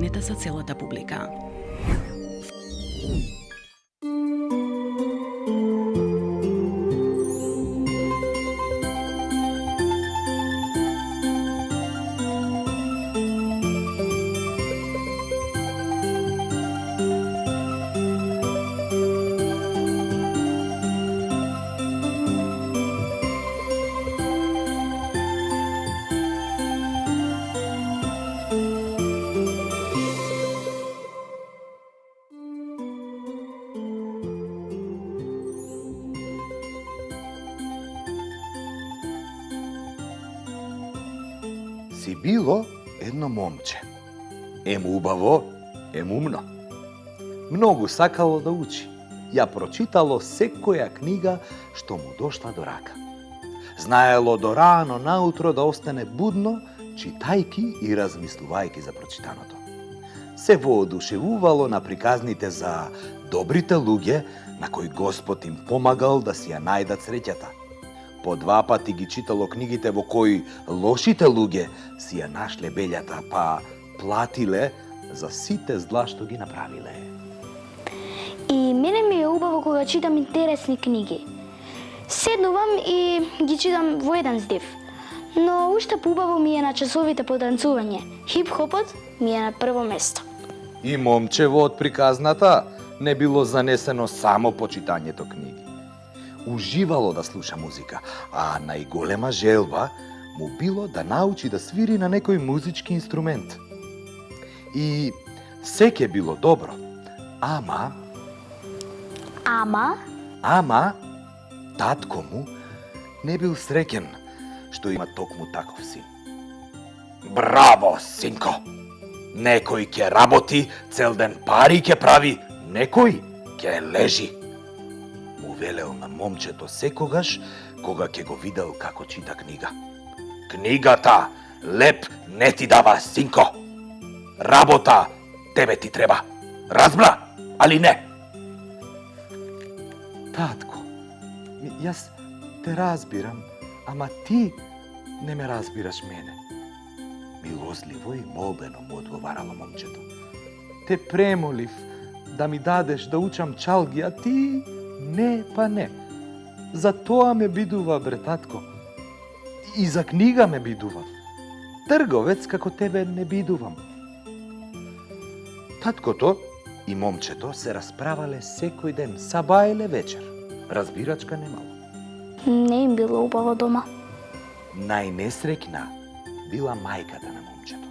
Нета за целата публика. Си било едно момче. Ем убаво, ем умно. Многу сакало да учи. Ја прочитало секоја книга што му дошла до рака. Знаело до рано наутро да остане будно, читајки и размислувајки за прочитаното. Се воодушевувало на приказните за добрите луѓе на кои Господ им помагал да си ја најдат среќата. По 2 пати ги читало книгите во кои лошите луѓе си ја нашле белјата, па платиле за сите зла што ги направиле. И мене ми е убаво кога читам интересни книги. Седнувам и ги читам во еден здив. Но уште поубаво ми е на часовите по танцување. Хип-хопот ми е на прво место. И момчево од приказната не било занесено само по читањето книги. Уживало да слуша музика, а најголема желба му било да научи да свири на некој музички инструмент. И секе било добро, ама татко му не бил среќен што има токму таков син. Браво, синко! Некој ќе работи, цел ден пари ќе прави, некој ќе лежи. Му велел на момчето секогаш кога ќе го видел како чита книга. Книгата леп не ти дава, синко. Работа тебе ти треба. Разбра, али не? Татко, јас те разбирам, ама ти не ме разбираш мене. Милозливо и молбено му одговарало момчето. Те премолив да ми дадеш да учам чалги, а ти не, па не. За тоа ме бидува, бре, татко. И за книга ме бидува. Трговец како тебе не бидувам. Таткото и момчето се расправале секој ден, саба или вечер. Разбирачка немало. Не им било убаво дома. Најнесреќна била мајката на момчето.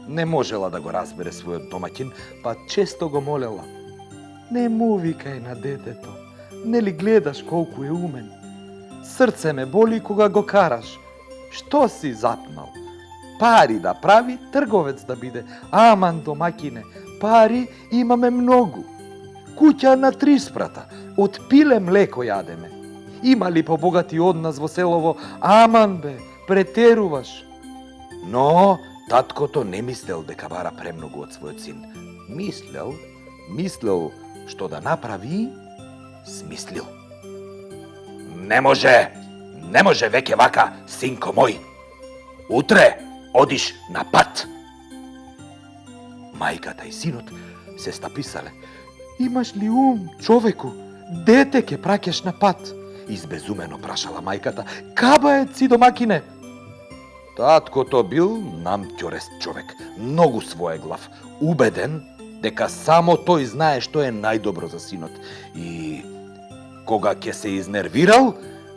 Не можела да го разбере својот домаќин, па често го молела. Не му викај на детето, нели гледаш колку е умен? Срце ме боли кога го караш. Што си запнал? Пари да прави, трговец да биде. Аман, домакине, пари имаме многу. Куќа на 3 спрата, од пиле млеко јадеме. Има ли побогати од нас во селово? Аман бе, претеруваш. Но таткото не мислел дека бара премногу од својот син. Мислел што да направи, смислил. Не може веќе вака, синко мој. Утре одиш на пат. Мајката и синот се стаписале. Имаш ли ум, човеку? Дете ке праќаш на пат? Избезумено прашала мајката. Кабаец си, домакине? Таткото бил намќорест човек, многу своеглав, убеден дека само тој знае што е најдобро за синот. И кога ќе се изнервирал,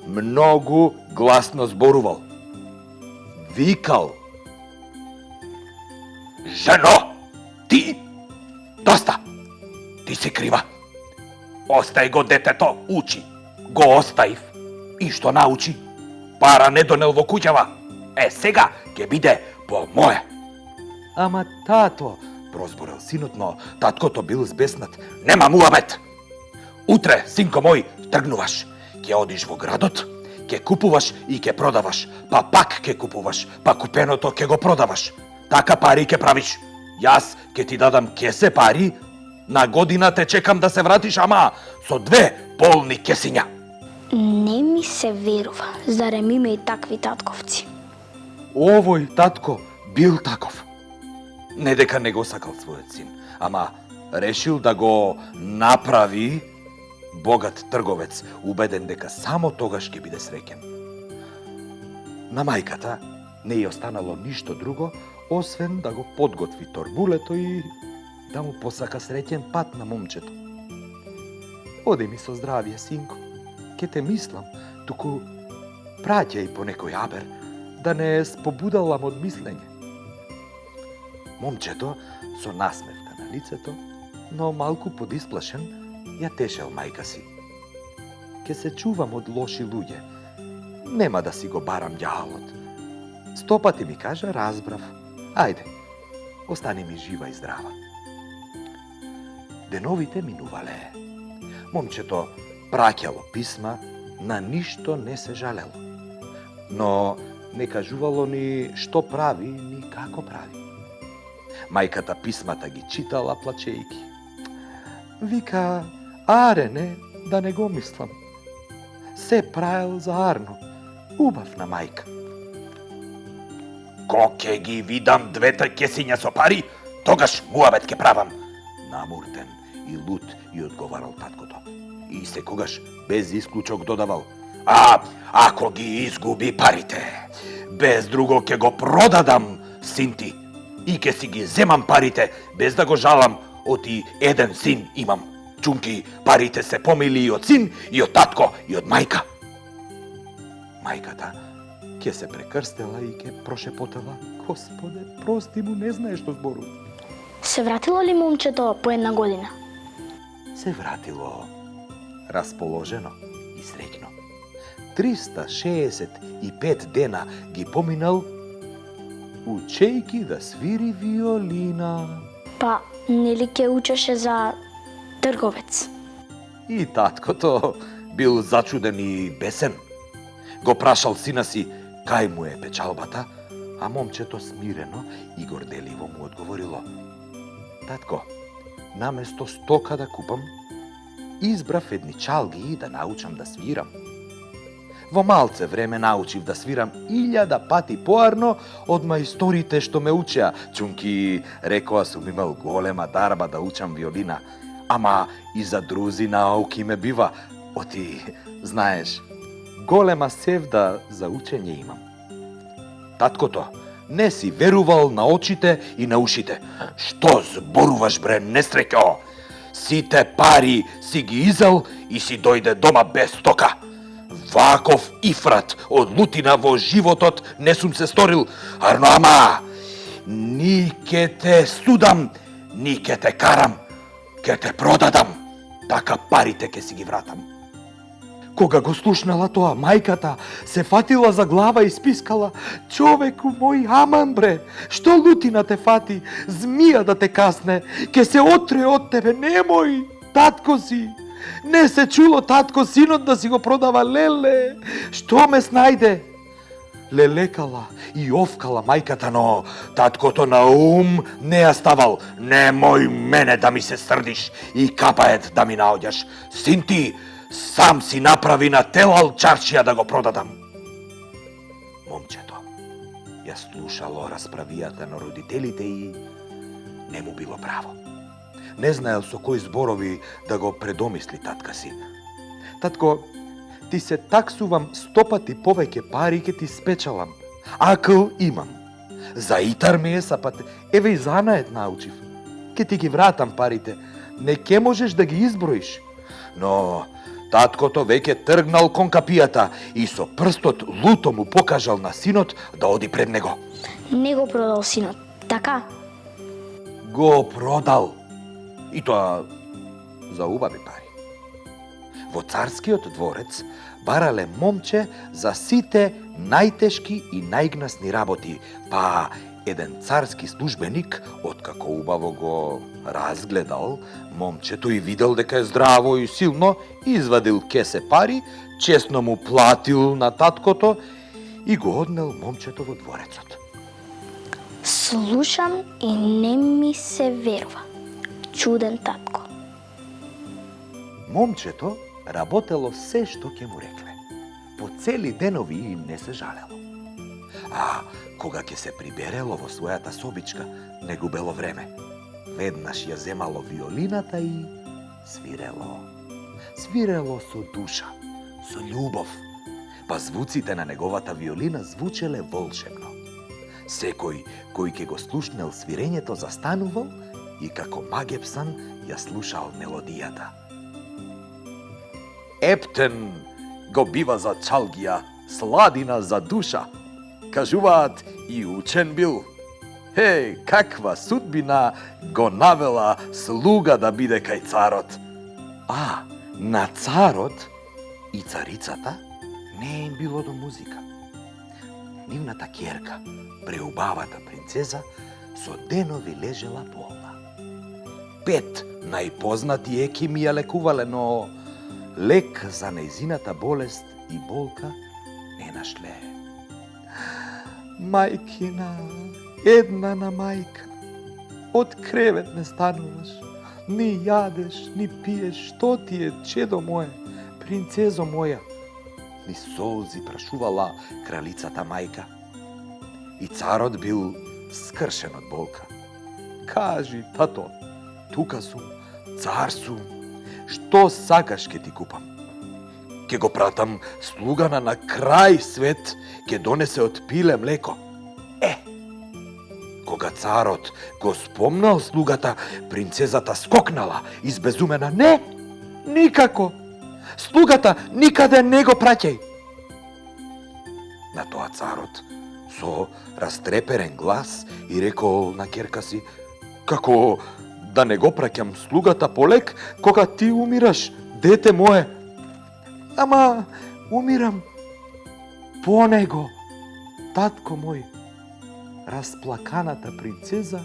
многу гласно зборувал. Викал. Жено, ти, доста, ти си крива. Остај го детето, учи. Го оставив. И што научи? Пара не донел во куќава. Сега ќе биде по моје. Ама тато, прозборел синот, но таткото бил збеснат. Нема муабет. Утре, синко мој, тргнуваш. Ќе одиш во градот, ќе купуваш и ќе продаваш. Па пак ќе купуваш, па купеното ќе го продаваш. Така пари ќе правиш. Јас ќе ти дадам кесе пари, на година те чекам да се вратиш, ама со 2 полни кесиња. Не ми се верува, зарем има и такви татковци. Овој татко бил таков. Не дека не го сакал својот син, ама решил да го направи богат трговец, убеден дека само тогаш ќе биде среќен. На мајката не ја останало ништо друго, освен да го подготви торбулето и да му посака среќен пат на момчето. Оди ми со здравје, синко. Ке те мислам, туку праќај по некој абер, да не спобудалам од мислење. Момчето, со насмевка на лицето, но малку подисплашен, ја тешел мајка си. Ке се чувам од лоши луѓе. Нема да си го барам ѓаалот. 100 пати ми кажа, разбрав. Ајде, остани ми жива и здрава. Деновите минувале. Момчето праќало писма, на ништо не се жалело. Но не кажувало ни што прави, ни како прави. Мајката писмата ги читала плачејки. Вика, Арене, да не го мислам. Се правил за Арно. Убавна мајка. Ко ќе ги видам двете кесиња со пари, тогаш муабет ќе правам. Намуртен и лут и одговарал таткото. И секогаш без исклучок додавал. А, ако ги изгуби парите, без друго ќе го продадам, син ти. И ќе си ги земам парите, без да го жалам, оти еден син имам. Чунки, парите се помили и од син, и од татко, и од мајка. Мајката ќе се прекрстела и ќе прошепотела. Господе, прости му, не знае што зборува. Се вратило ли момчето по една година? Се вратило расположено и среќно. 365 дена ги поминал учејки да свири виолина. Па, нели ќе учеше за трговец? И таткото бил зачуден и бесен. Го прашал сина си кај му е печалбата, а момчето смирено и горделиво му одговорило. Татко, наместо стока да купам, избрав едни чалги да научам да свирам. Во малце време научив да свирам 1000 пати поарно од мајсторите што ме учеа. Чунки, рекоа сум имал голема дарба да учам виолина, ама и за друзи науки ме бива. Оти, знаеш, голема севда за учење имам. Таткото не си верувал на очите и на ушите. Што зборуваш, бре, несреќо? Сите пари си ги изел и си дојде дома без стока. Ваков ифрат од лутина во животот не сум се сторил. Арно, ама, ни ке те судам, ни ке те карам, ке те продадам, така парите ке си ги вратам. Кога го слушнала тоа, мајката се фатила за глава и спискала. Човеку мој, аман бре, што лутина те фати, змија да те касне, ке се отре од тебе, немој, татко си. Не се чуло татко синот да си го продава, леле, што ме снајде? Лелекала и овкала мајката, но таткото на ум не ја ставал. Немој мене да ми се срдиш и капаед да ми наоѓаш. Син ти, сам си направи на телал чаршија да го продадам. Момчето ја слушало расправијата на родителите и не му било право. Не знаел со кои зборови да го предомисли татка си. Татко, ти се таксувам 100 пати повеќе пари ке ти спечалам. Акл имам. За итар ми е сапат, еве и занаед научив. Ке ти ги вратам парите, не ке можеш да ги изброиш. Но таткото веќе тргнал кон капијата и со прстот луто му покажал на синот да оди пред него. Не го продал синот, така? Го продал. И тоа за убави пари. Во царскиот дворец барале момче за сите најтешки и најгнасни работи, па еден царски службеник, откако убаво го разгледал момчето и видел дека е здраво и силно, извадил кесе пари, честно му платил на таткото и го однел момчето во дворецот. Слушам и не ми се верува. Чуден татко. Момчето работело се што ќе му рекле. По цели денови им не се жалело. А кога ќе се приберело во својата собичка, не губело време. Веднаш ја земало виолината и свирело. Свирело со душа, со љубов, па звуците на неговата виолина звучеле волшебно. Секој кој ќе го слушнел свирењето застанувал и како магепсан ја слушал мелодијата. Ептен го бива за чалгија, сладина за душа. Кажуваат и учен бил. Каква судбина го навела слуга да биде кај царот. А на царот и царицата не им било до музика. Нивната ќерка, преубавата принцеза, со денови лежела болна. 5 најпознати екими ја лекувале, но лек за нејзината болест и болка не нашле. Мајкина, една на мајка, од кревет не стануваш, ни јадеш, ни пиеш, што ти е, чедо мое, принцезо моја? Ни солзи прашувала кралицата мајка. И царот бил скршен од болка. Кажи, тато, тука сум, цар сум, што сакаш ке ти купам? Ке го пратам слугана на крај свет, ке донесе од пиле млеко. Кога царот го спомнал слугата, принцезата скокнала, избезумена. Не, никако! Слугата никаде не го праќај! На тоа царот со растреперен глас и рекол на ќерка си: како да не го праќам слугата полек кога ти умираш, дете мое? Ама умирам по него, татко мој. Расплаканата принцеза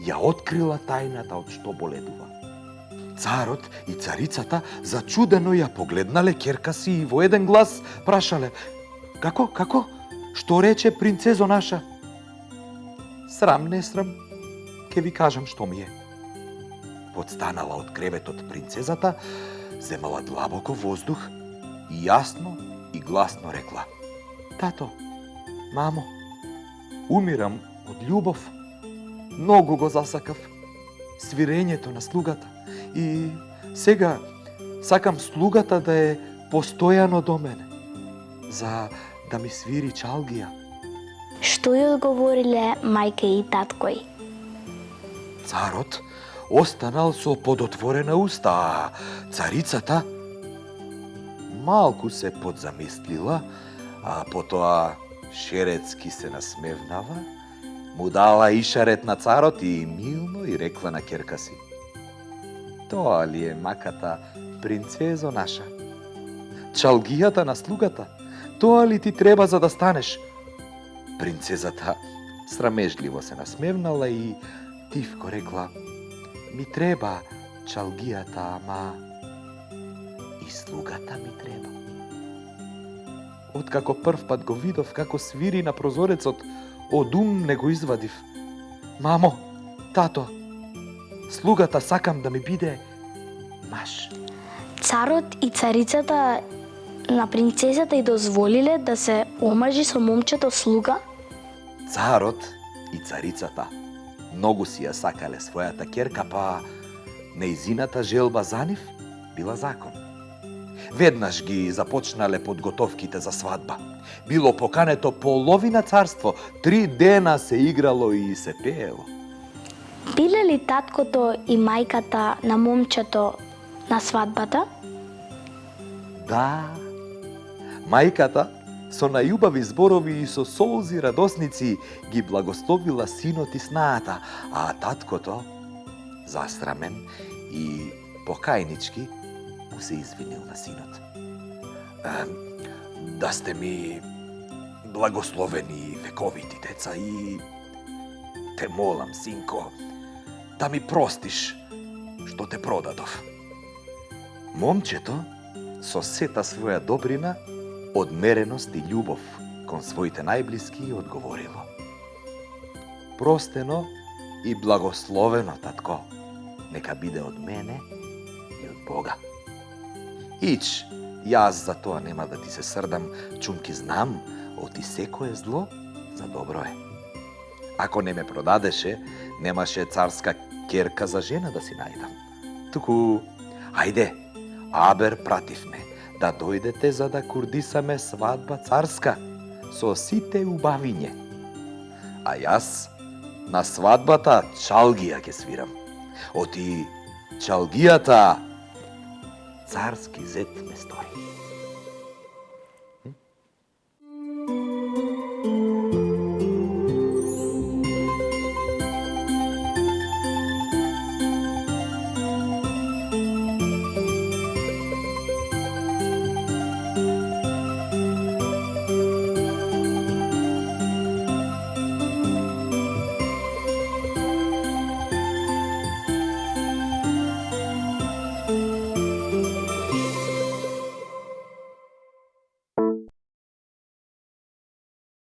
ја открила тајната од што боледува. Царот и царицата зачудено ја погледнале ќерка си и во еден глас прашале: Како? Што рече принцезо наша? Срам не срам, ке ви кажам што ми е. Подстанала од креветот принцезата, земала длабоко воздух и јасно и гласно рекла: Тато, мамо, умирам од љубов. Многу го засакав свирењето на слугата и сега сакам слугата да е постојано до мене, за да ми свири чалгија. Што ја одговориле мајка и таткој? Царот останал со подотворена уста, а царицата малку се подзамислила, а потоа шерецки се насмевнава, му дала ишарет на царот и милно и рекла на ќерка си: Тоа ли е маката, принцезо наша? Чалгијата на слугата, тоа ли ти треба за да станеш? Принцезата срамежливо се насмевнала и тивко рекла: Ми треба чалгијата, ама и слугата ми треба. Откако прв пат го видов како свири на прозорецот, од ум не го извадив. Мамо, тато, слугата сакам да ми биде маж. Царот и царицата на принцезата и дозволиле да се омажи со момчето слуга? Царот и царицата многу си ја сакале својата ќерка, па нејзината желба за нив била закон. Веднаш ги започнале подготовките за свадба. Било покането половина царство, 3 дена се играло и се пеело. Биле ли таткото и мајката на момчето на свадбата? Да, мајката со најубави зборови и со солзи радосници ги благословила синот и снаата, а таткото, засрамен и покајнички, му се извинил на синот. Да сте ми благословени вековити деца и те молам, синко, да ми простиш што те продадов. Момчето со сета своја добрина, одмереност и љубов кон своите најблиски одговорило: Простено и благословено, татко, нека биде од мене и од Бога. Ич, јас за тоа нема да ти се срдам, чунки знам, оти секое зло за добро е. Ако не ме продадеше, немаше царска керка за жена да си најдам. Туку, ајде, Абер пратив ме да дојдете за да курдисаме свадба царска со сите убавиње. А јас на свадбата чалгија ќе свирам. Оти чалгијата царски зет ме стори.